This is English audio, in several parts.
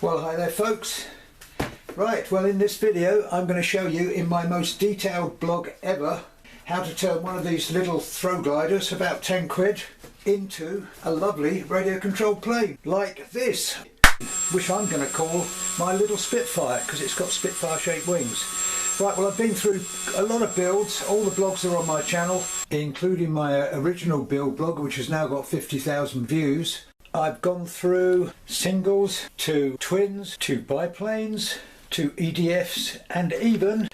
Well, hi there folks. Right, well in this video I'm going to show you in my most detailed blog ever how to turn one of these little throw gliders, about 10 quid, into a lovely radio controlled plane like this, which I'm going to call my little Spitfire because it's got Spitfire shaped wings. Right, well I've been through a lot of builds. All the blogs are on my channel, including my original build blog, which has now got 50,000 views. I've gone through singles to twins to biplanes to EDFs and even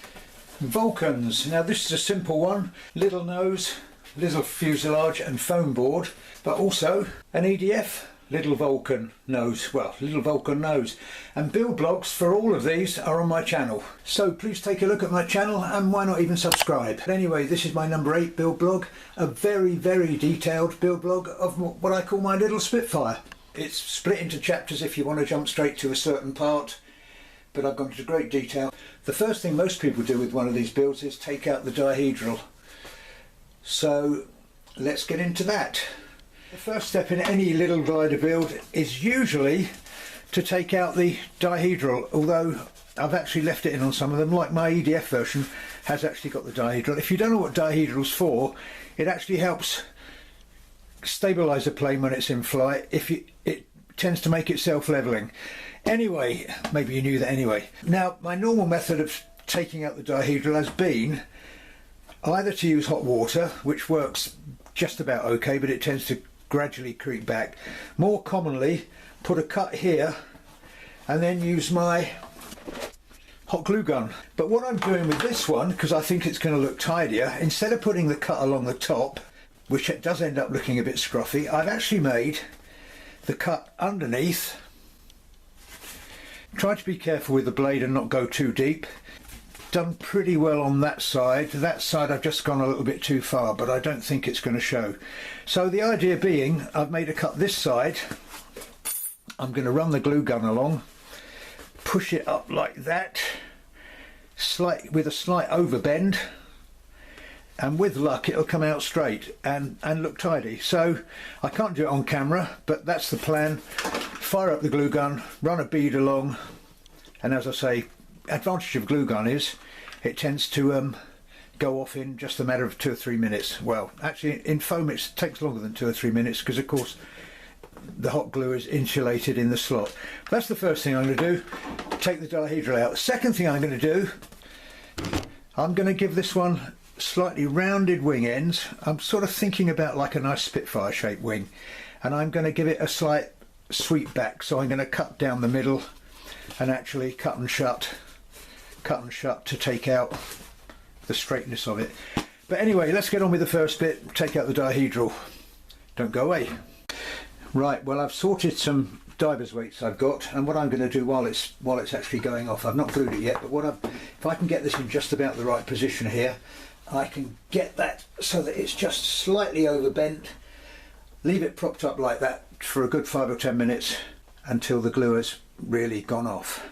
Vulcans. Now this is a simple one, little nose, little fuselage and foam board, but also an EDF, little Vulcan nose, well, little Vulcan nose. And build blogs for all of these are on my channel. So please take a look at my channel and why not even subscribe. But anyway, this is my number 8 build blog, a very, very detailed build blog of what I call my little Spitfire. It's split into chapters if you want to jump straight to a certain part, but I've gone into great detail. The first thing most people do with one of these builds is take out the dihedral. So let's get into that. The first step in any little glider build is usually to take out the dihedral, although I've actually left it in on some of them, like my EDF version has actually got the dihedral. If you don't know what dihedral's for, it actually helps stabilise the plane when it's in flight. It tends to make it self-levelling. Anyway, maybe you knew that anyway. Now, my normal method of taking out the dihedral has been either to use hot water, which works just about okay, but it tends to gradually creep back. More commonly, put a cut here and then use my hot glue gun. But what I'm doing with this one, because I think it's going to look tidier, instead of putting the cut along the top, which it does end up looking a bit scruffy, I've actually made the cut underneath. Try to be careful with the blade and not go too deep. Done pretty well on that side. That side I've just gone a little bit too far, but I don't think it's going to show. So the idea being, I've made a cut this side. I'm going to run the glue gun along, push it up like that, with a slight overbend, and with luck it'll come out straight and look tidy. So I can't do it on camera, but that's the plan. Fire up the glue gun, run a bead along, and as I say, advantage of glue gun is it tends to go off in just a matter of 2 or 3 minutes. Well, actually in foam it takes longer than 2 or 3 minutes because of course the hot glue is insulated in the slot. That's the first thing I'm going to do, take the dihedral out. The second thing I'm going to do, I'm going to give this one slightly rounded wing ends. I'm sort of thinking about like a nice Spitfire shaped wing, and I'm going to give it a slight sweep back. So I'm going to cut down the middle and actually cut and shut to take out the straightness of it. But anyway, let's get on with the first bit, take out the dihedral. Don't go away. Right, well I've sorted some divers weights I've got, and what I'm going to do while it's actually going off, I've not glued it yet, but if I can get this in just about the right position here, I can get that so that it's just slightly overbent, leave it propped up like that for a good 5 or 10 minutes until the glue has really gone off.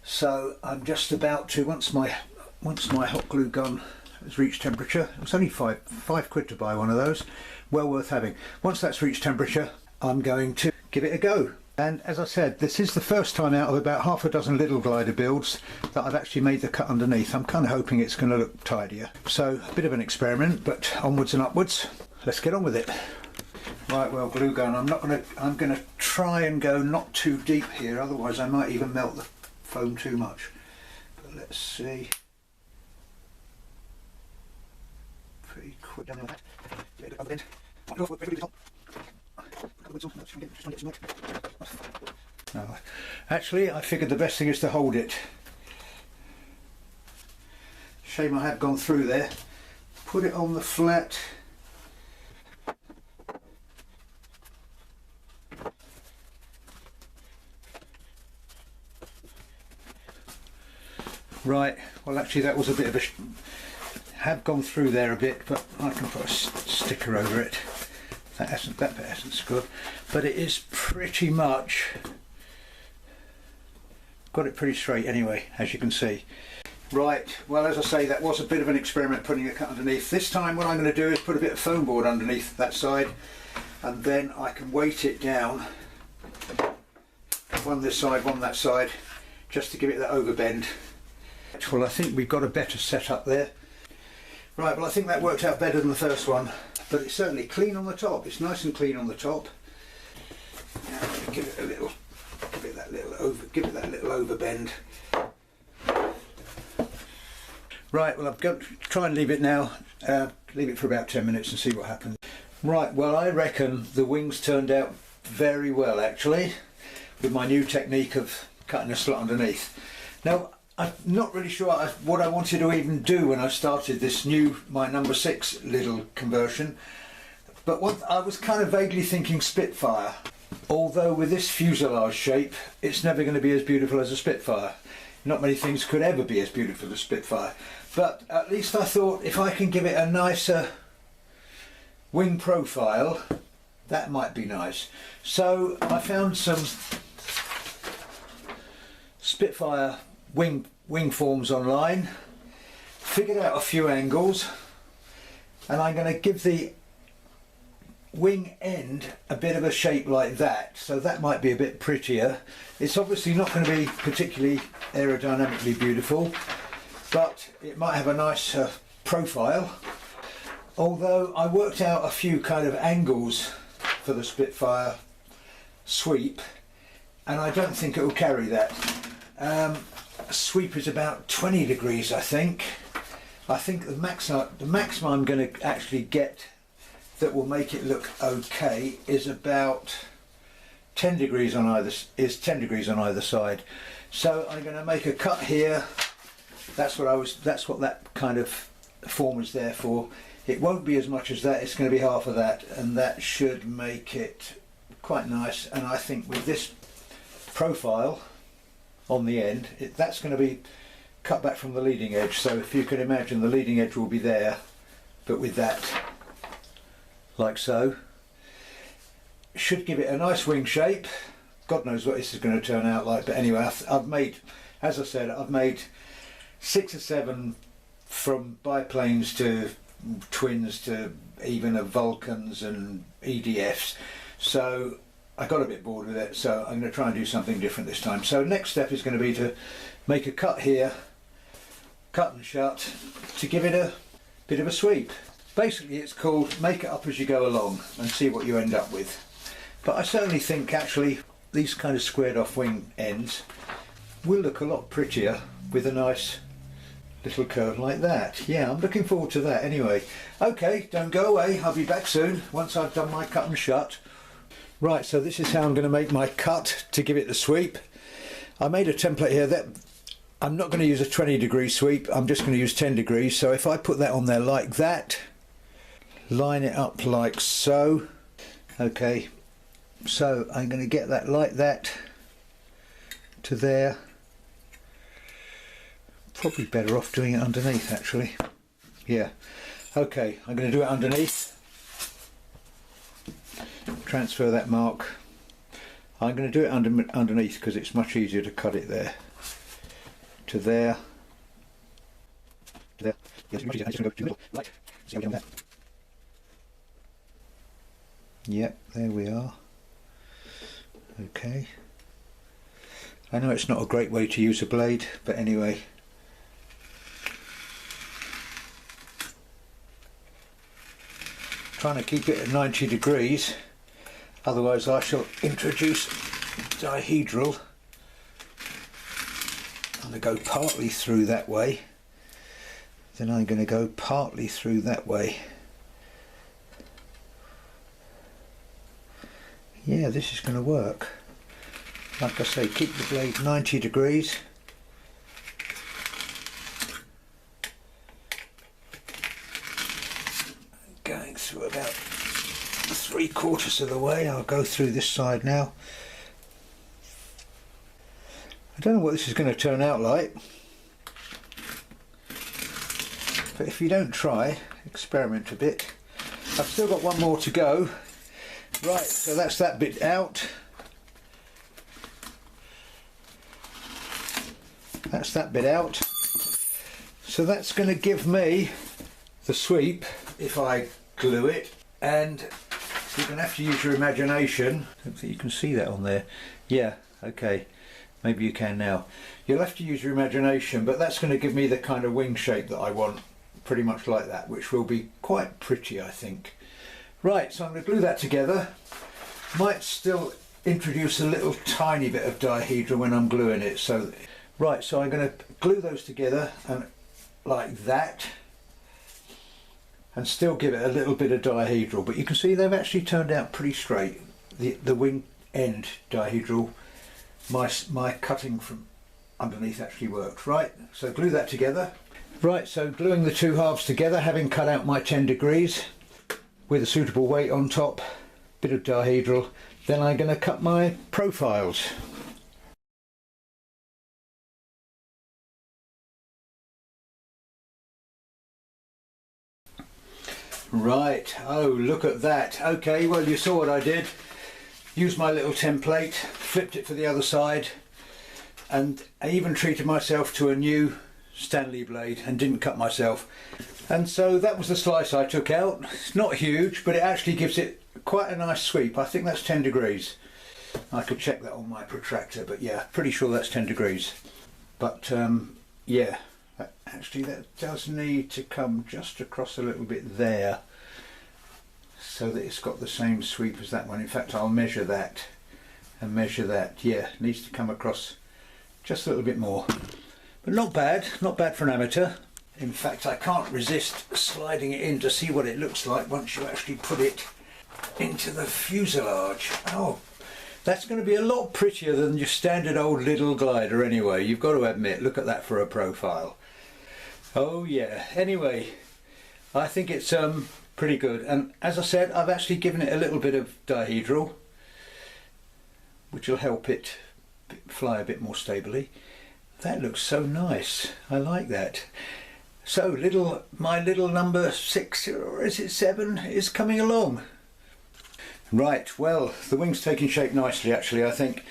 So I'm just about to, once my hot glue gun has reached temperature, it's only five quid to buy one of those, well worth having. Once that's reached temperature, I'm going to give it a go. And as I said, this is the first time out of about half a dozen little glider builds that I've actually made the cut underneath. I'm kind of hoping it's going to look tidier. So a bit of an experiment, but onwards and upwards. Let's get on with it. Right, well, glue gun, I'm going to try and go not too deep here, otherwise I might even melt the foam too much. But let's see. Pretty quick down there. Get it up the no, actually I figured the best thing is to hold it. Shame I had gone through there. Put it on the flat. Right, well actually that was a bit of a have gone through there a bit, but I can put a sticker over it. That bit hasn't good, but it is pretty much got it pretty straight anyway, as you can see. Right, well as I say, that was a bit of an experiment putting a cut underneath. This time what I'm going to do is put a bit of foam board underneath that side, and then I can weight it down one this side, one that side, just to give it that overbend. Well, I think we've got a better setup there. Right, well I think that worked out better than the first one, but it's certainly clean on the top. It's nice and clean on the top. Now, give it a little, give it that little overbend. Right, well I've got to try and leave it now. Leave it for about 10 minutes and see what happens. Right, well I reckon the wings turned out very well actually, with my new technique of cutting a slot underneath. Now, I'm not really sure what I wanted to even do when I started this my number 6 Lidl conversion, but I was kind of vaguely thinking Spitfire. Although with this fusilage shape, it's never going to be as beautiful as a Spitfire. Not many things could ever be as beautiful as Spitfire, but at least I thought if I can give it a nicer wing profile, that might be nice. So I found some Spitfire wing forms online, figured out a few angles, and I'm going to give the wing end a bit of a shape like that, so that might be a bit prettier. It's obviously not going to be particularly aerodynamically beautiful, but it might have a nice profile. Although I worked out a few kind of angles for the Spitfire sweep, and I don't think it will carry that. Sweep is about 20 degrees, I think. I think the maximum I'm going to actually get that will make it look okay is about 10 degrees on either side. So I'm going to make a cut here. That's what that kind of form was there for. It won't be as much as that, it's going to be half of that, and that should make it quite nice. And I think with this profile on the end, that's going to be cut back from the leading edge, so if you can imagine the leading edge will be there, but with that, like so. Should give it a nice wing shape. God knows what this is going to turn out like, but anyway, I've made, as I said, I've made 6 or 7 from biplanes to twins to even Vulcans and EDFs, so I got a bit bored with it, so I'm going to try and do something different this time. So next step is going to be to make a cut here, cut and shut, to give it a bit of a sweep. Basically it's called make it up as you go along and see what you end up with. But I certainly think actually these kind of squared off wing ends will look a lot prettier with a nice little curve like that. Yeah, I'm looking forward to that anyway. Okay, don't go away, I'll be back soon once I've done my cut and shut. Right, so this is how I'm going to make my cut to give it the sweep. I made a template here that I'm not going to use a 20-degree sweep, I'm just going to use 10 degrees. So if I put that on there like that, line it up like so. Okay, so I'm going to get that like that to there. Probably better off doing it underneath actually. Yeah, okay, I'm going to do it underneath. Transfer that mark. I'm going to do it underneath because it's much easier to cut it there. To there. To there. Yes, much easier. I'm just going to go to the middle. Right. See how we get on that. Yep, there we are. Okay. I know it's not a great way to use a blade, but anyway. Trying to keep it at 90 degrees. Otherwise I shall introduce dihedral. I'm going to go partly through that way, then I'm going to go partly through that way. Yeah, this is going to work. Like I say, keep the blade 90 degrees. Going through about 3/4 of the way. I'll go through this side now. I don't know what this is going to turn out like, but if you don't try, experiment a bit. I've still got one more to go. Right, so that's that bit out. That's that bit out. So that's going to give me the sweep if I glue it, and you're going to have to use your imagination. I don't think you can see that on there. Yeah, Okay, maybe you can now. You'll have to use your imagination, but that's going to give me the kind of wing shape that I want, pretty much like that, which will be quite pretty, I think. Right, so I'm going to glue that together. Might still introduce a little tiny bit of dihedral when I'm gluing it. So, right, so I'm going to glue those together and like that, and still give it a little bit of dihedral. But you can see they've actually turned out pretty straight. The wing end dihedral, my cutting from underneath actually worked. Right, so glue that together. Right, so gluing the two halves together, having cut out my 10 degrees with a suitable weight on top, bit of dihedral, then I'm going to cut my profiles. Right, oh look at that. Okay, well you saw what I did. Used my little template, flipped it for the other side, and I even treated myself to a new Stanley blade and didn't cut myself. And so that was the slice I took out. It's not huge, but it actually gives it quite a nice sweep. I think that's 10 degrees. I could check that on my protractor, but yeah, pretty sure that's 10 degrees. But yeah, actually that does need to come just across a little bit there, so that it's got the same sweep as that one. In fact, I'll measure that and measure that. Yeah, it needs to come across just a little bit more. But not bad for an amateur. In fact, I can't resist sliding it in to see what it looks like once you actually put it into the fusilage. Oh, that's going to be a lot prettier than your standard old Lidl Glider anyway, you've got to admit. Look at that for a profile. Oh yeah, anyway, I think it's pretty good. And as I said, I've actually given it a little bit of dihedral, which will help it fly a bit more stably. That looks so nice. I like that. So my little number 6, or is it 7, is coming along. Right, well, the wing's taking shape nicely actually, I think.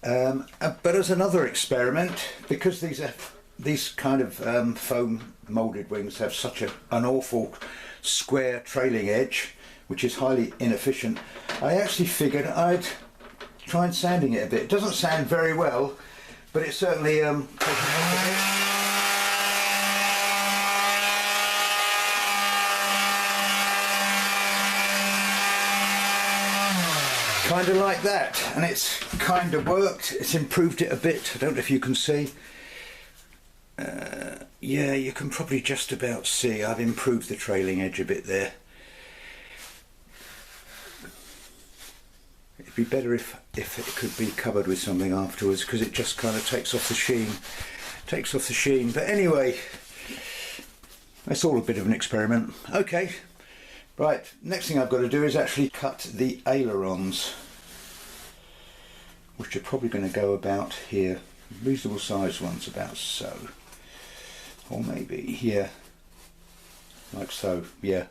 But as another experiment, because these kind of foam moulded wings have such an awful square trailing edge, which is highly inefficient, I actually figured I'd try and sanding it a bit. It doesn't sand very well, but it certainly kind of like that, and it's kind of worked. It's improved it a bit. I don't know if you can see. Yeah, you can probably just about see I've improved the trailing edge a bit there. It'd be better if it could be covered with something afterwards, because it just kind of takes off the sheen. But anyway, it's all a bit of an experiment. Okay, right, next thing I've got to do is actually cut the ailerons, which are probably going to go about here. Reasonable sized ones, about so. Or maybe here, like so, yeah.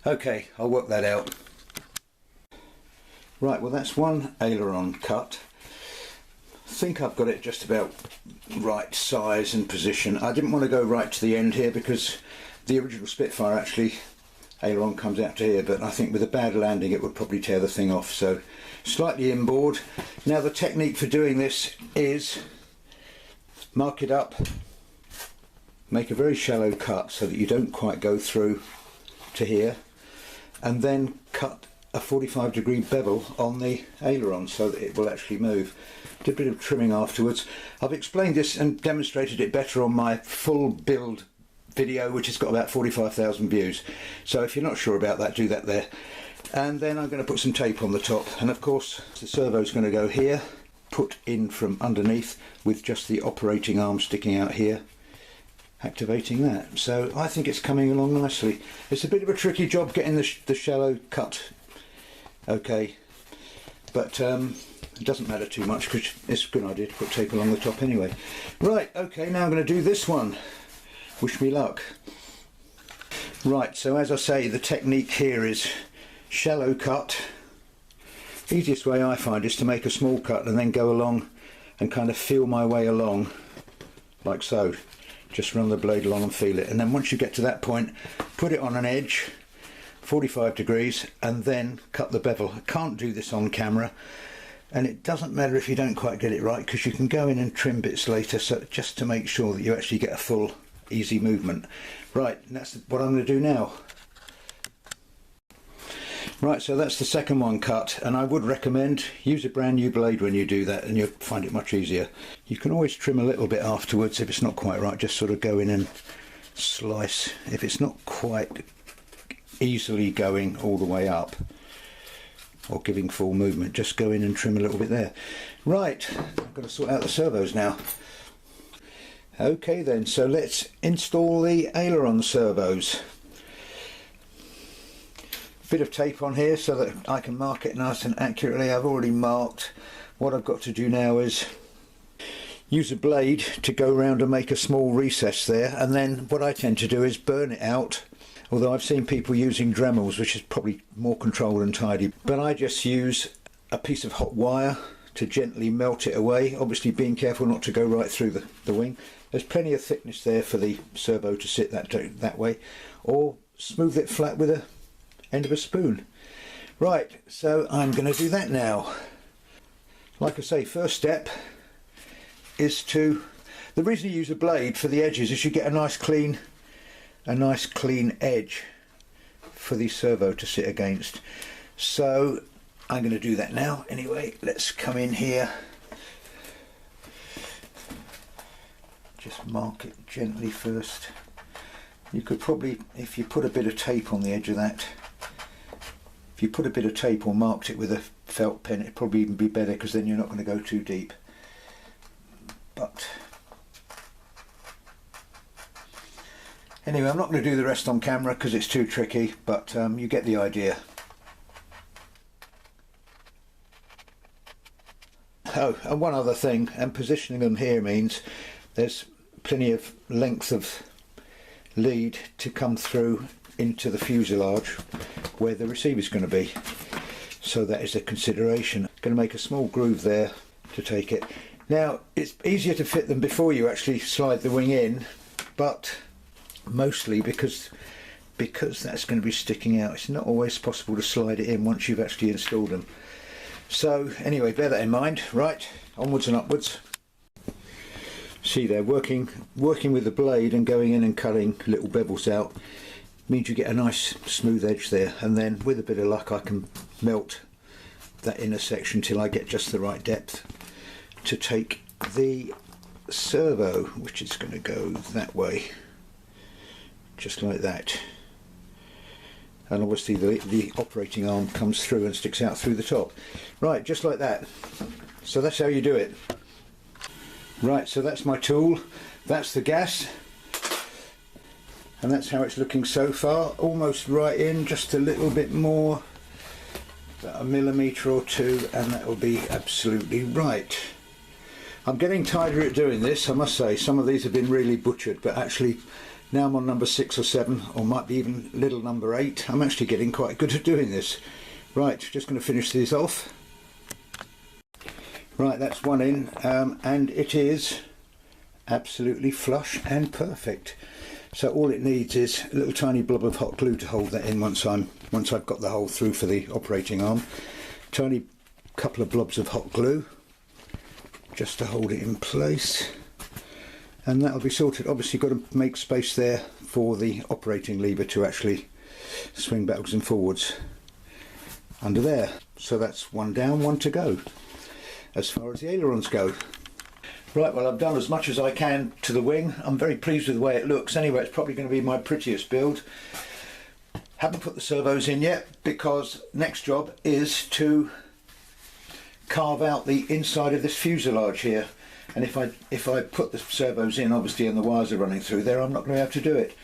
Okay, I'll work that out. Right, well that's one aileron cut. I think I've got it just about right size and position. I didn't want to go right to the end here because the original Spitfire actually, aileron comes out to here, but I think with a bad landing it would probably tear the thing off, so slightly inboard. Now the technique for doing this is mark it up, make a very shallow cut so that you don't quite go through to here, and then cut a 45-degree bevel on the aileron so that it will actually move. Did a bit of trimming afterwards. I've explained this and demonstrated it better on my full build video, which has got about 45,000 views. So if you're not sure about that, do that there. And then I'm going to put some tape on the top, and of course the servo is going to go here, put in from underneath with just the operating arm sticking out here, activating that. So I think it's coming along nicely. It's a bit of a tricky job getting the shallow cut okay, but it doesn't matter too much because it's a good idea to put tape along the top anyway. Right, okay, now I'm going to do this one. Wish me luck. Right, so as I say, the technique here is shallow cut. Easiest way I find is to make a small cut and then go along and kind of feel my way along like so. Just run the blade along and feel it, and then once you get to that point, put it on an edge 45 degrees and then cut the bevel. I can't do this on camera, And it doesn't matter if you don't quite get it right, because you can go in and trim bits later, so just to make sure that you actually get a full easy movement. Right, and that's what I'm going to do now. Right, so that's the second one cut, and I would recommend use a brand new blade when you do that, and you'll find it much easier. You can always trim a little bit afterwards if it's not quite right, just sort of go in and slice. If it's not quite easily going all the way up or giving full movement, just go in and trim a little bit there. Right, I've got to sort out the servos now. Okay then, so let's install the aileron servos. Bit of tape on here so that I can mark it nice and accurately. I've already marked. What I've got to do now is use a blade to go around and make a small recess there, and then what I tend to do is burn it out, although I've seen people using Dremels, which is probably more controlled and tidy, but I just use a piece of hot wire to gently melt it away, obviously being careful not to go right through the wing. There's plenty of thickness there for the servo to sit that way, or smooth it flat with a end of a spoon. Right, so I'm going to do that now. Like I say, first step is the reason you use a blade for the edges is you get a nice clean edge for the servo to sit against. So I'm going to do that now. Anyway, let's come in here, just mark it gently first. You could probably, if you put a bit of tape on the edge of that, if you put a bit of tape or marked it with a felt pen, it'd probably even be better, because then you're not going to go too deep. But anyway, I'm not going to do the rest on camera because it's too tricky, but you get the idea. Oh, and one other thing, and positioning them here means there's plenty of length of lead to come through into the fusilage where the receiver is going to be, so that is a consideration. Going to make a small groove there to take it. Now it's easier to fit them before you actually slide the wing in, but mostly because that's going to be sticking out, it's not always possible to slide it in once you've actually installed them. So anyway, bear that in mind. Right, onwards and upwards. See there, working with the blade and going in and cutting little bevels out means you get a nice smooth edge there, and then with a bit of luck I can melt that inner section till I get just the right depth to take the servo, which is going to go that way, just like that. And obviously the operating arm comes through and sticks out through the top. Right, just like that. So that's how you do it. Right, so that's my tool, that's the gas, and that's how it's looking so far. Almost right in, just a little bit more, about a millimetre or two, and that will be absolutely right. I'm getting tighter at doing this, I must say. Some of these have been really butchered, but actually now I'm on number 6 or 7, or might be even little number 8. I'm actually getting quite good at doing this. Right, just going to finish these off. Right, that's one in, and it is absolutely flush and perfect. So all it needs is a little tiny blob of hot glue to hold that in once I've got the hole through for the operating arm. Tiny couple of blobs of hot glue just to hold it in place, and that'll be sorted. Obviously got to make space there for the operating lever to actually swing backwards and forwards under there. So that's one down, one to go as far as the ailerons go. Right, well, I've done as much as I can to the wing. I'm very pleased with the way it looks. Anyway, it's probably going to be my prettiest build. Haven't put the servos in yet, because next job is to carve out the inside of this fuselage here. And if I put the servos in, obviously, and the wires are running through there, I'm not going to be able to do it.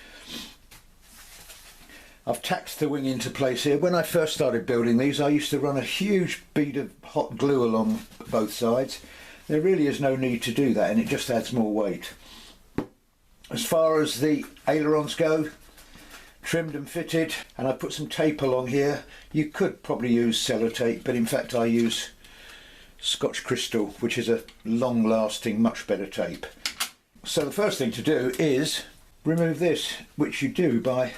I've tacked the wing into place here. When I first started building these, I used to run a huge bead of hot glue along both sides. There really is no need to do that, and it just adds more weight. As far as the ailerons go, trimmed and fitted, and I put some tape along here. You could probably use sellotape, but in fact I use Scotch Crystal, which is a long-lasting, much better tape. So the first thing to do is remove this, which you do by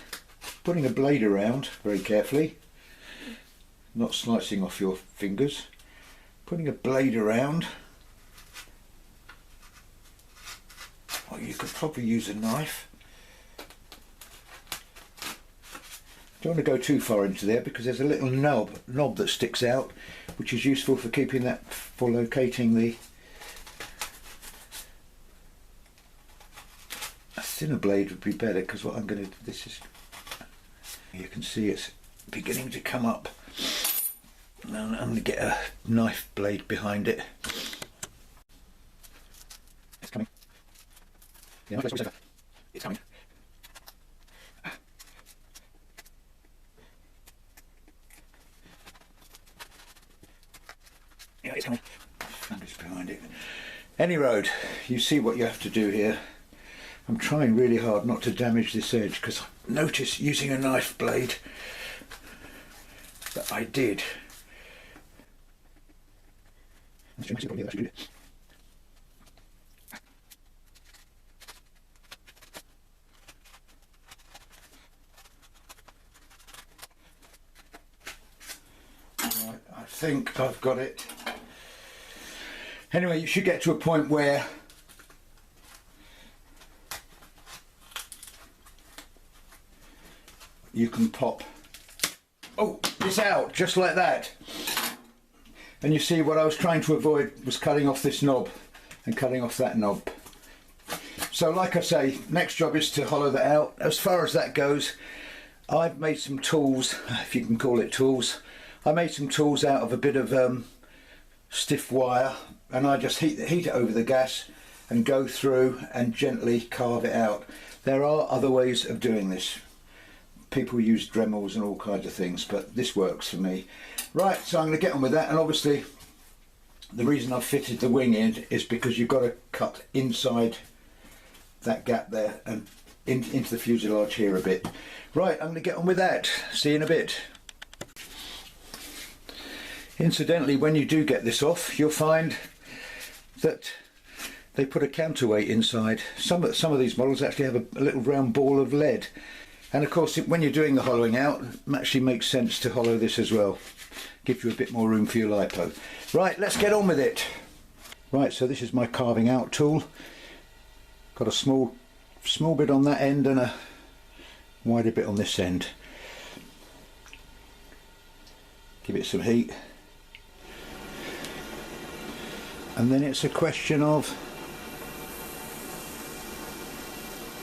putting a blade around very carefully, not slicing off your fingers. putting a blade around. Well, you could probably use a knife. Don't want to go too far into there because there's a little knob that sticks out, which is useful for keeping that, for locating the. A thinner blade would be better because what I'm going to, this is, you can see it's beginning to come up. Now I'm going to get a knife blade behind it. It's coming. Yeah, it's coming. Yeah, it's coming. And it's behind it. Any road, you see what you have to do here. I'm trying really hard not to damage this edge because I noticed using a knife blade that I did. Right, I think I've got it. Anyway, you should get to a point where you can pop this out just like that. And you see what I was trying to avoid was cutting off this knob and cutting off that knob. So like I say, next job is to hollow that out. As far as that goes, I've made some tools, if you can call it tools. I made some tools out of a bit of stiff wire, and I just heat it over the gas and go through and gently carve it out. There are other ways of doing this. People use Dremels and all kinds of things, but this works for me. Right, so I'm going to get on with that, and obviously the reason I've fitted the wing in is because you've got to cut inside that gap there and into the fuselage here a bit. Right, I'm going to get on with that. See you in a bit. Incidentally, when you do get this off, you'll find that they put a counterweight inside. Some of these models actually have a little round ball of lead. And of course, when you're doing the hollowing out, it actually makes sense to hollow this as well. Gives you a bit more room for your lipo. Right, let's get on with it. Right, so this is my carving out tool. Got a small bit on that end and a wider bit on this end. Give it some heat. And then it's a question of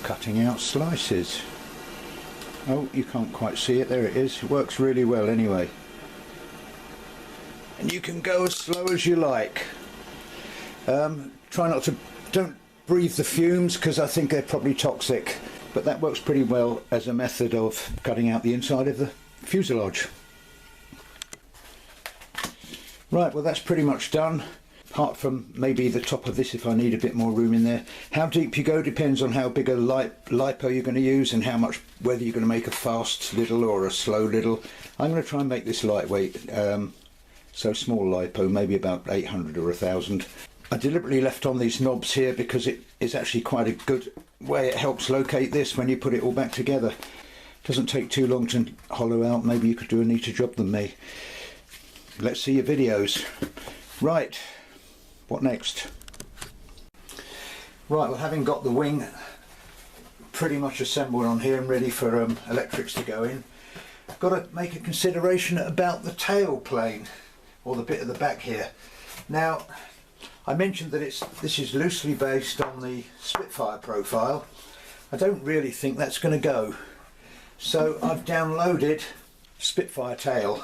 cutting out slices. Oh, you can't quite see it. There it is. It works really well anyway. And you can go as slow as you like. Try not to, don't breathe the fumes because I think they're probably toxic. But that works pretty well as a method of cutting out the inside of the fuselage. Right, well that's pretty much done. Apart from maybe the top of this if I need a bit more room in there. How deep you go depends on how big a lipo you're going to use and how much, whether you're going to make a fast Lidl or a slow Lidl. I'm going to try and make this lightweight, so small lipo, maybe about 800 or 1000. I deliberately left on these knobs here because it is actually quite a good way. It helps locate this when you put it all back together. Doesn't take too long to hollow out. Maybe you could do a neater job than me. Let's see your videos. Right. What next? Right, well, having got the wing pretty much assembled on here and ready for electrics to go in, I've got to make a consideration about the tail plane, or the bit at the back here. Now, I mentioned that this is loosely based on the Spitfire profile. I don't really think that's going to go. So I've downloaded Spitfire tail.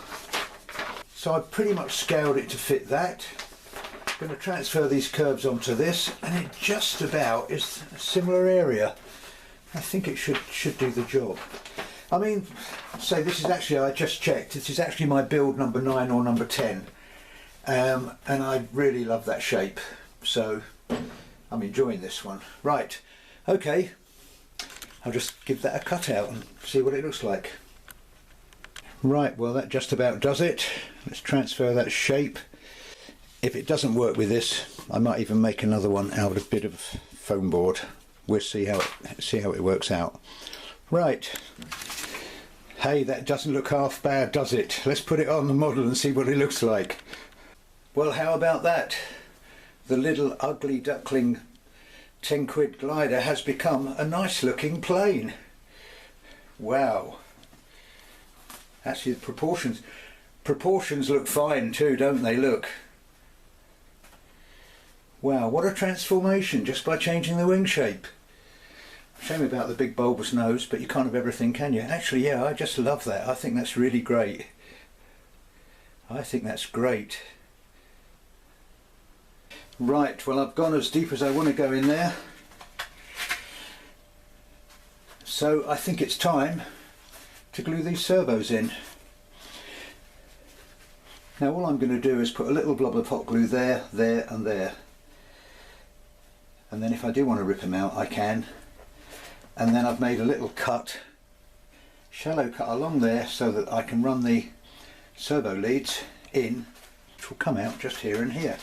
So I've pretty much scaled it to fit that. I'm going to transfer these curves onto this, and it just about is a similar area. I think it should do the job. I mean, say this is actually, I just checked, this is actually my build number 9 or number 10, and I really love that shape, so I'm enjoying this one. Right, okay, I'll just give that a cut out and see what it looks like. Right, well that just about does it. Let's transfer that shape. If it doesn't work with this, I might even make another one out of a bit of foam board. We'll see how it works out. Right. Hey, that doesn't look half bad, does it? Let's put it on the model and see what it looks like. Well, how about that? The little ugly duckling 10 quid glider has become a nice looking plane. Wow. Actually, the proportions look fine too, don't they? Look. Wow, what a transformation just by changing the wing shape. Shame about the big bulbous nose, but you can't have everything, can you? Actually, yeah, I just love that. I think that's really great. I think that's great. Right, well, I've gone as deep as I want to go in there. So I think it's time to glue these servos in. Now all I'm going to do is put a little blob of hot glue there, there and there. And then if I do want to rip them out, I can. And then I've made a little cut, shallow cut along there, so that I can run the servo leads in, which will come out just here and here.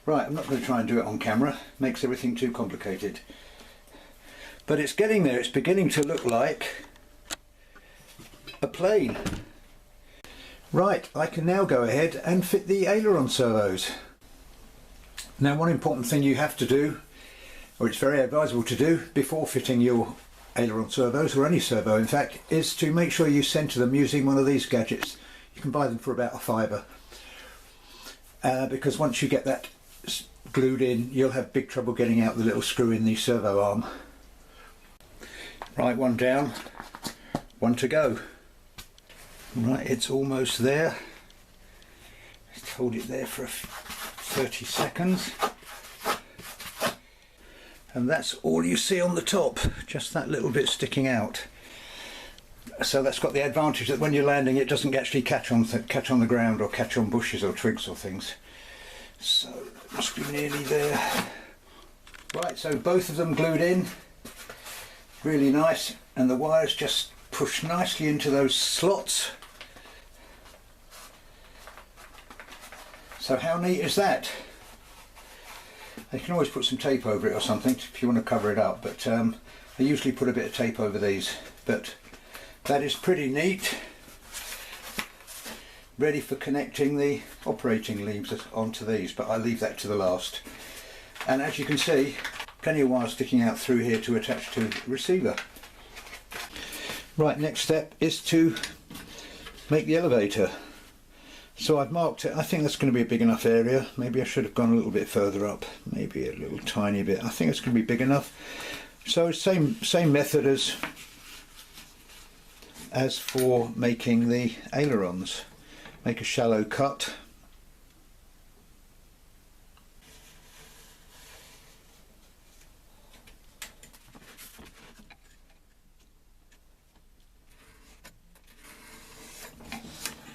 Right, I'm not going to try and do it on camera, makes everything too complicated. But it's getting there, it's beginning to look like a plane. Right, I can now go ahead and fit the aileron servos. Now one important thing you have to do, or it's very advisable to do, before fitting your aileron servos, or any servo in fact, is to make sure you center them using one of these gadgets. You can buy them for about £5. Because once you get that glued in, you'll have big trouble getting out the little screw in the servo arm. Right, one down, one to go. Right, it's almost there. Let's hold it there for 30 seconds. And that's all you see on the top, just that little bit sticking out. So that's got the advantage that when you're landing it doesn't actually catch on the ground or catch on bushes or twigs or things. So it must be nearly there. Right, so both of them glued in, really nice, and the wires just push nicely into those slots. So how neat is that? You can always put some tape over it or something if you want to cover it up, but I usually put a bit of tape over these. But that is pretty neat. Ready for connecting the operating leads onto these, but I leave that to the last. And as you can see, plenty of wires sticking out through here to attach to the receiver. Right, next step is to make the elevator. So I've marked it. I think that's going to be a big enough area. Maybe I should have gone a little bit further up, maybe a little tiny bit. I think it's going to be big enough. So same method as for making the ailerons. Make a shallow cut.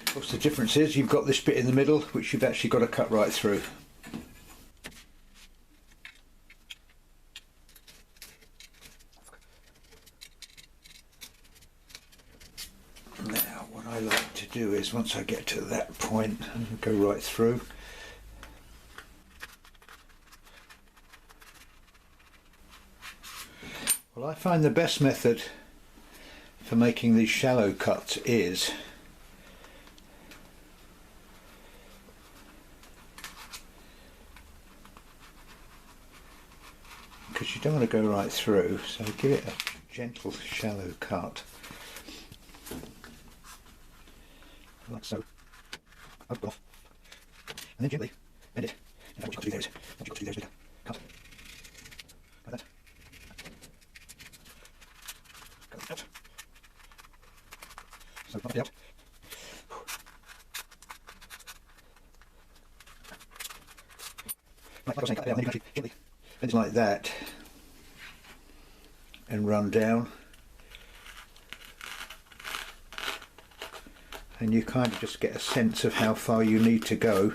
Of course, the difference is you've got this bit in the middle which you've actually got to cut right through. Now what I like to do is once I get to that point and go right through. Well, I find the best method for making these shallow cuts is because you don't want to go right through, so give it a gentle shallow cut, like so. Up off, and then gently bend it. And what you've got to do there is, once you've got to do there is make a cut like that. Go out. So pump it out. Like I was saying, cut it out, and then you can actually gently bend it like that and run down, and you kind of just get a sense of how far you need to go.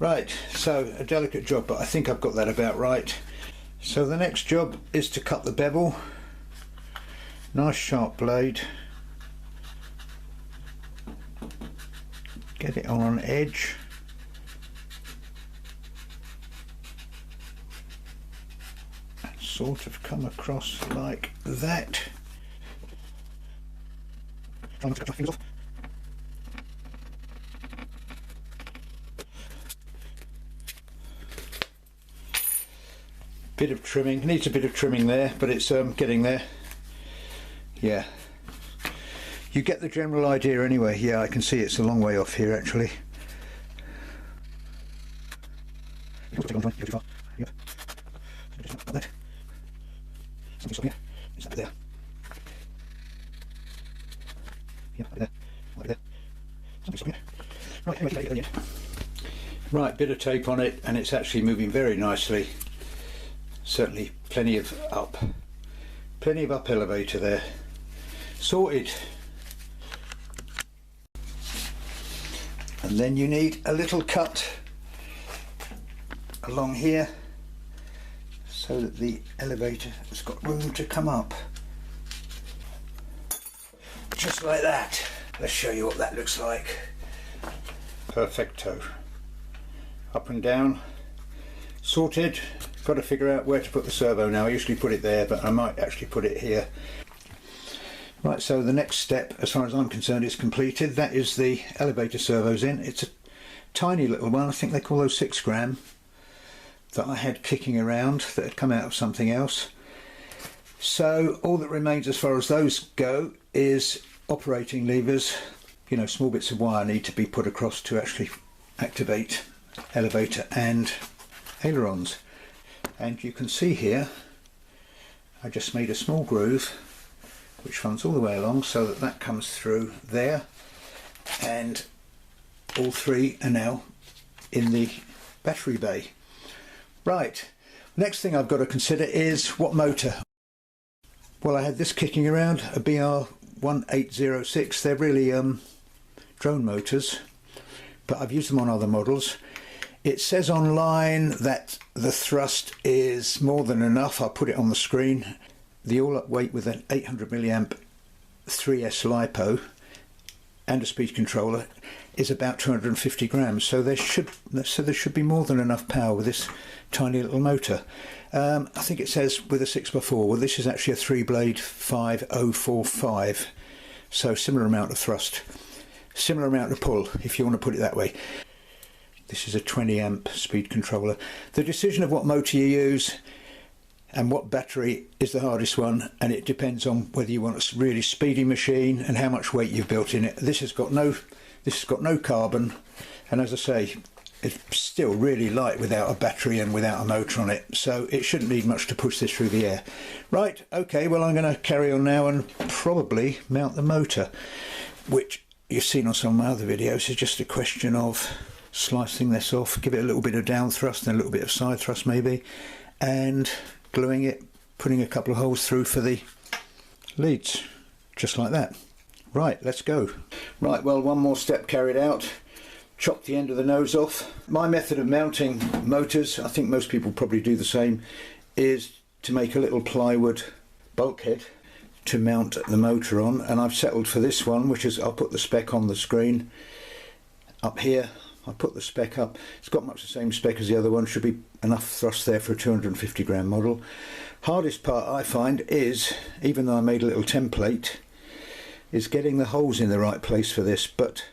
Right, so a delicate job, but I think I've got that about right. So the next job is to cut the bevel. Nice sharp blade. Get it on an edge. And sort of come across like that. Try not to cut my fingers off. Bit of trimming, needs a bit of trimming there, but it's getting there. Yeah, you get the general idea anyway. Yeah, I can see it's a long way off here actually. Right, bit of tape on it and it's actually moving very nicely. Certainly plenty of up elevator there. Sorted. And then you need a little cut along here so that the elevator has got room to come up. Just like that. Let's show you what that looks like. Perfecto. Up and down. Sorted. Got to figure out where to put the servo now. I usually put it there, but I might actually put it here. Right, so the next step, as far as I'm concerned, is completed. That is the elevator servos in. It's a tiny little one. I think they call those 6 gram that I had kicking around that had come out of something else. So all that remains as far as those go is operating levers. You know, small bits of wire need to be put across to actually activate elevator and ailerons. And you can see here I just made a small groove which runs all the way along so that that comes through there, and all 3 are now in the battery bay. Right, next thing I've got to consider is what motor. Well, I had this kicking around, a BR1806. They're really drone motors, but I've used them on other models. It says online that the thrust is more than enough. I'll put it on the screen. The all-up weight with an 800 milliamp 3S lipo and a speed controller is about 250 grams. So there should be more than enough power with this tiny little motor. I think it says with a 6x4. Well, this is actually a 3-blade 5045. So similar amount of thrust, similar amount of pull, if you want to put it that way. This is a 20 amp speed controller. The decision of what motor you use and what battery is the hardest one, and it depends on whether you want a really speedy machine and how much weight you've built in it. This has got no carbon, and as I say, it's still really light without a battery and without a motor on it, so it shouldn't need much to push this through the air. Right, okay, well I'm going to carry on now and probably mount the motor, which you've seen on some of my other videos is just a question of slicing this off, give it a little bit of down thrust and a little bit of side thrust maybe, and gluing it, putting a couple of holes through for the leads, just like that. Right, let's go. Right, well, one more step carried out. Chop the end of the nose off. My method of mounting motors, I think most people probably do the same, is to make a little plywood bulkhead to mount the motor on, and I've settled for this one, which is, I'll put the spec on the screen up here. I put the spec up. It's got much the same spec as the other one. Should be enough thrust there for a 250 gram model. Hardest part I find is, even though I made a little template, is getting the holes in the right place for this, but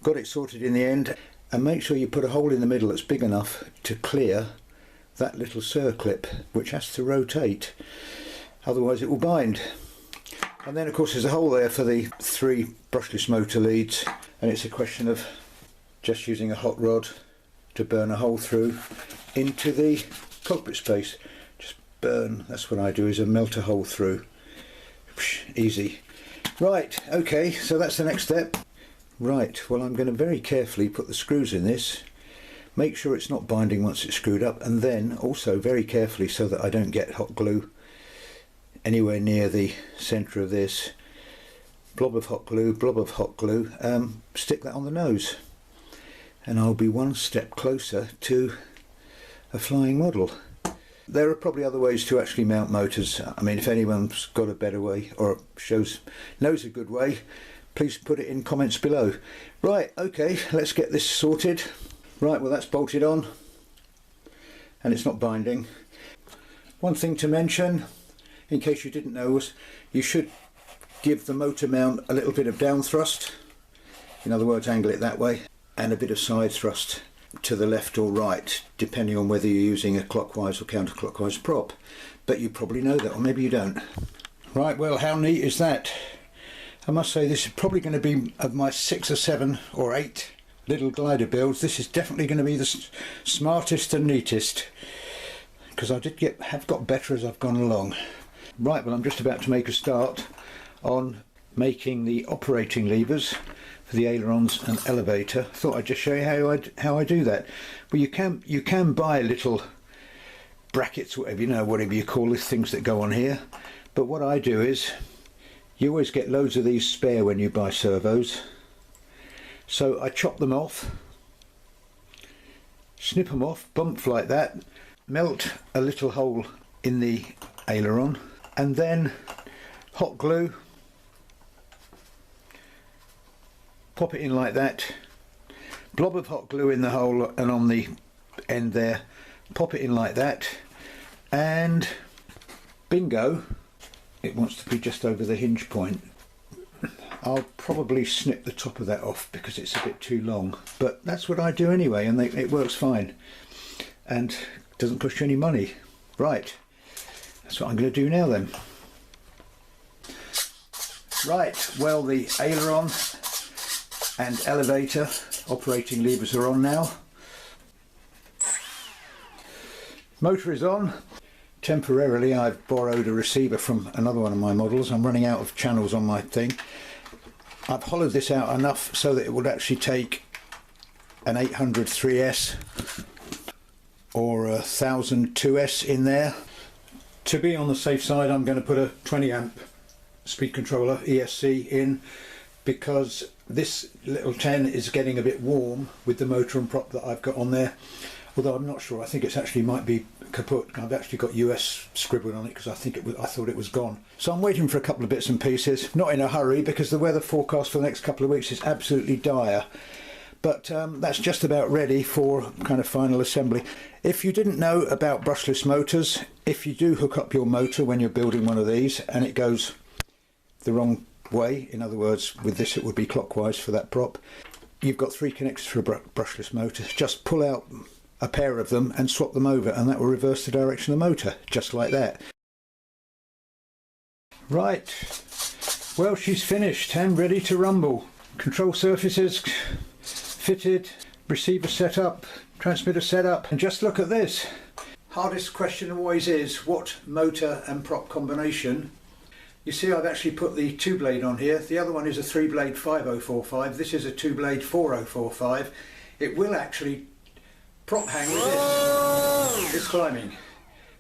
got it sorted in the end. And make sure you put a hole in the middle that's big enough to clear that little circlip, which has to rotate, otherwise it will bind. And then of course there's a hole there for the 3 brushless motor leads, and it's a question of just using a hot rod to burn a hole through into the cockpit space. Just burn, that's what I do, is a melt a hole through. Easy. Right, okay, so that's the next step. Right, well I'm going to very carefully put the screws in this, make sure it's not binding once it's screwed up, and then also very carefully, so that I don't get hot glue anywhere near the centre of this, blob of hot glue, stick that on the nose, and I'll be one step closer to a flying model. There are probably other ways to actually mount motors. I mean, if anyone's got a better way or knows a good way, please put it in comments below. Right, okay, let's get this sorted. Right, well that's bolted on and it's not binding. One thing to mention, in case you didn't know, was you should give the motor mount a little bit of down thrust, in other words angle it that way, and a bit of side thrust to the left or right, depending on whether you're using a clockwise or counterclockwise prop. But you probably know that, or maybe you don't. Right, well, how neat is that? I must say this is probably going to be, of my 6 or 7 or 8 Lidl Glider builds, this is definitely going to be the smartest and neatest, because I have got better as I've gone along. Right, well, I'm just about to make a start on making the operating levers for the ailerons and elevator. Thought I'd just show you how I do that. Well, you can buy little brackets, whatever you call these things that go on here. But what I do is, you always get loads of these spare when you buy servos. So I chop them off, snip them off, bump like that, melt a little hole in the aileron, and then hot glue, pop it in like that, blob of hot glue in the hole and on the end there, pop it in like that, and bingo, it wants to be just over the hinge point. I'll probably snip the top of that off because it's a bit too long, but that's what I do anyway, and it works fine and doesn't cost you any money. Right, that's what I'm going to do now then. Right, well, the aileron and elevator operating levers are on now. Motor is on. Temporarily I've borrowed a receiver from another one of my models. I'm running out of channels on my thing. I've hollowed this out enough so that it would actually take an 800 3S or a 1000 2S in there. To be on the safe side, I'm going to put a 20 amp speed controller ESC in, because this little 10 is getting a bit warm with the motor and prop that I've got on there. Although I'm not sure, I think it's actually might be kaput. I've actually got US scribbled on it because I thought it was gone. So I'm waiting for a couple of bits and pieces, not in a hurry because the weather forecast for the next couple of weeks is absolutely dire. But that's just about ready for kind of final assembly. If you didn't know about brushless motors, if you do hook up your motor when you're building one of these and it goes the wrong way, in other words, with this it would be clockwise for that prop, you've got 3 connectors for a brushless motor. Just pull out a pair of them and swap them over, and that will reverse the direction of the motor, just like that. Right, well, she's finished and ready to rumble. Control surfaces fitted, receiver set up, transmitter set up, and just look at this. Hardest question always is, what motor and prop combination? You see, I've actually put the 2-blade on here. The other one is a 3-blade 5045. This is a 2-blade 4045. It will actually prop hang with this. It's climbing.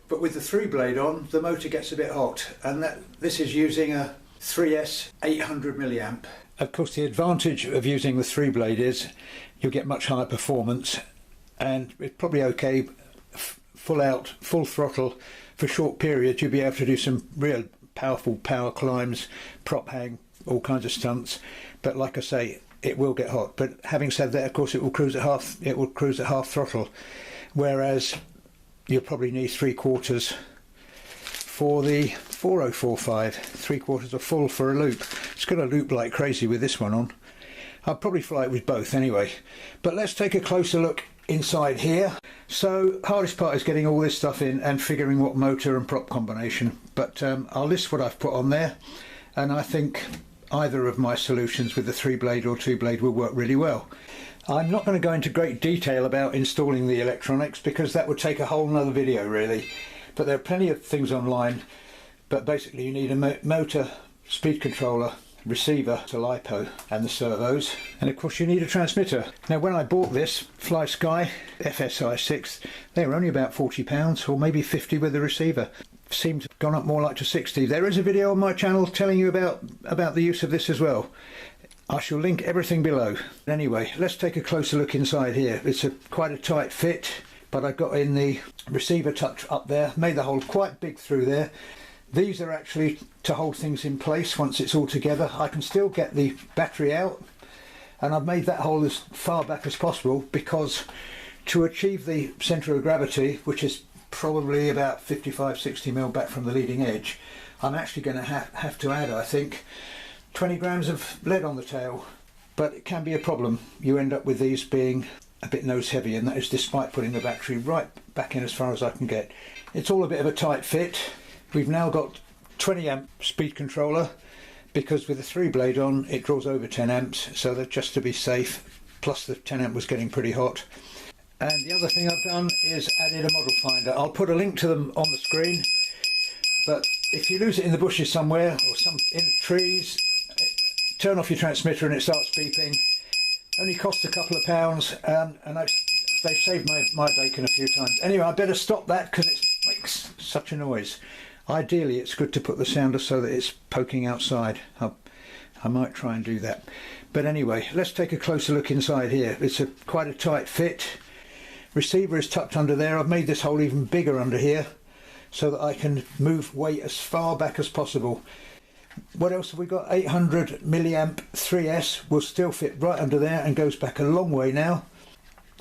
But with the 3-blade on, the motor gets a bit hot, and this is using a 3S 800 milliamp. Of course, the advantage of using the 3-blade is you'll get much higher performance, and it's probably okay full throttle for short periods. You'll be able to do some real powerful power climbs, prop hang, all kinds of stunts. But like I say, it will get hot. But having said that, of course, it will cruise at half throttle, whereas you'll probably need 3/4 for the 4045, 3/4 are full for a loop. It's going to loop like crazy with this one on. I'll probably fly it with both anyway. But let's take a closer look inside here. So hardest part is getting all this stuff in and figuring what motor and prop combination. But I'll list what I've put on there, and I think either of my solutions with the 3-blade or 2-blade will work really well. I'm not going to go into great detail about installing the electronics because that would take a whole nother video really, but there are plenty of things online. But basically you need a motor, speed controller, receiver to lipo, and the servos, and of course you need a transmitter. Now when I bought this Fly Sky FSI 6, they were only about £40 or maybe 50 with the receiver. Seemed to have gone up more like to 60. There is a video on my channel telling you about the use of this as well. I shall link everything below. Anyway, let's take a closer look inside here. It's quite a tight fit, but I got in the receiver tucked up there, made the hole quite big through there. These are actually to hold things in place once it's all together. I can still get the battery out, and I've made that hole as far back as possible because to achieve the centre of gravity, which is probably about 55-60 mil back from the leading edge, I'm actually going to have to add, I think, 20 grams of lead on the tail. But it can be a problem. You end up with these being a bit nose heavy, and that is despite putting the battery right back in as far as I can get. It's all a bit of a tight fit. We've now got 20 amp speed controller, because with the 3 blade on it draws over 10 amps, so that just to be safe, plus the 10 amp was getting pretty hot. And the other thing I've done is added a model finder. I'll put a link to them on the screen, but if you lose it in the bushes somewhere or in the trees, turn off your transmitter and it starts beeping. Only cost a couple of pounds, and they've saved my bacon a few times. Anyway, I better stop that because it makes such a noise. Ideally it's good to put the sounder so that it's poking outside. I might try and do that. But anyway, let's take a closer look inside here. It's quite a tight fit. Receiver is tucked under there. I've made this hole even bigger under here so that I can move weight as far back as possible. What else have we got? 800 milliamp 3S will still fit right under there and goes back a long way now.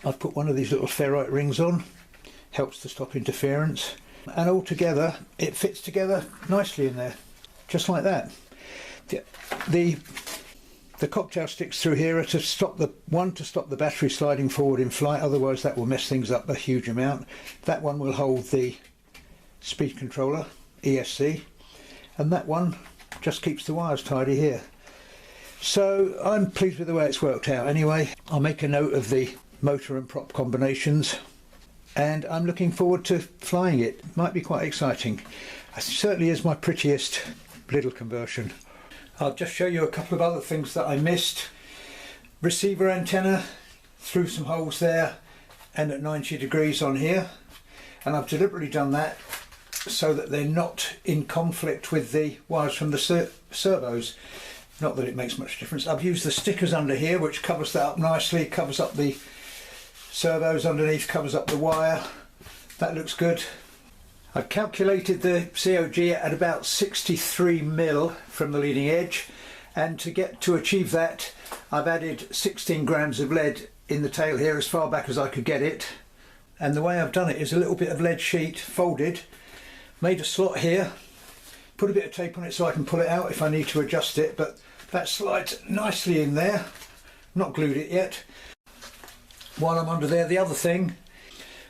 I've put one of these little ferrite rings on, helps to stop interference, and all together it fits together nicely in there, just like that. The cocktail sticks through here are to stop the battery sliding forward in flight, otherwise that will mess things up a huge amount. That one will hold the speed controller, ESC, and that one just keeps the wires tidy here. So I'm pleased with the way it's worked out. Anyway, I'll make a note of the motor and prop combinations, and I'm looking forward to flying it. Might be quite exciting. It certainly is my prettiest little conversion. I'll just show you a couple of other things that I missed. Receiver antenna, through some holes there and at 90 degrees on here, and I've deliberately done that so that they're not in conflict with the wires from the servos. Not that it makes much difference. I've used the stickers under here, which covers that up nicely, covers up the servos underneath, covers up the wire. That looks good. I've calculated the COG at about 63 mil from the leading edge, and to achieve that I've added 16 grams of lead in the tail here as far back as I could get it. And the way I've done it is a little bit of lead sheet folded, made a slot here, put a bit of tape on it so I can pull it out if I need to adjust it, but that slides nicely in there. Not glued it yet. While I'm under there, the other thing,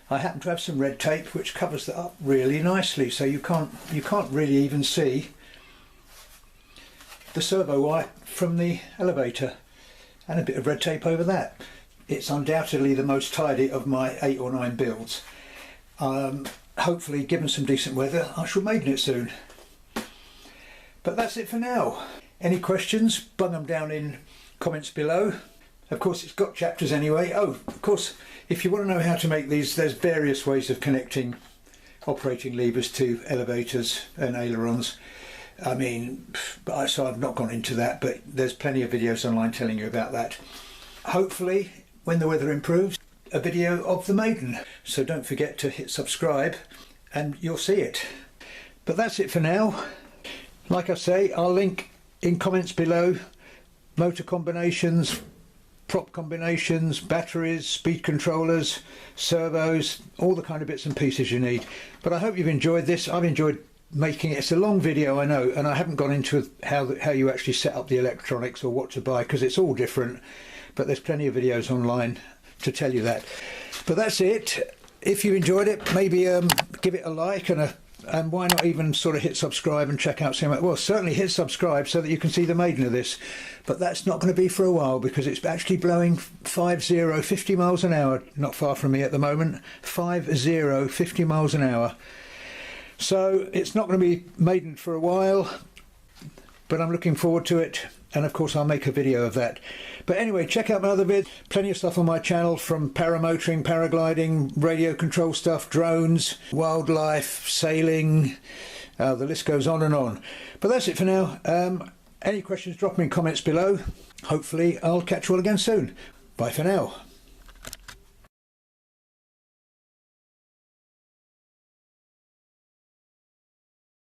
I happen to have some red tape which covers that up really nicely, so you can't really even see the servo wire from the elevator, and a bit of red tape over that. It's undoubtedly the most tidy of my 8 or 9 builds. Hopefully, given some decent weather, I shall maiden it soon. But that's it for now. Any questions, bung them down in comments below. Of course, it's got chapters anyway. Oh, of course, if you want to know how to make these, there's various ways of connecting operating levers to elevators and ailerons. I mean, so I've not gone into that, but there's plenty of videos online telling you about that. Hopefully, when the weather improves, a video of the maiden. So don't forget to hit subscribe and you'll see it. But that's it for now. Like I say, I'll link in comments below motor combinations, prop combinations, batteries, speed controllers, servos, all the kind of bits and pieces you need. But I hope you've enjoyed this. I've enjoyed making it. It's a long video, I know, and I haven't gone into how you actually set up the electronics or what to buy, because it's all different, but there's plenty of videos online to tell you that. But that's it. If you enjoyed it, maybe give it a like, and why not even sort of hit subscribe and check out some. Well, certainly hit subscribe so that you can see the maiden of this. But that's not going to be for a while, because it's actually blowing 50 miles an hour, not far from me at the moment. 50 miles an hour. So it's not going to be maiden for a while, but I'm looking forward to it, and of course I'll make a video of that. But anyway, check out my other vids. Plenty of stuff on my channel, from paramotoring, paragliding, radio control stuff, drones, wildlife, sailing, the list goes on and on. But that's it for now. Any questions, drop them in comments below. Hopefully I'll catch you all again soon. Bye for now.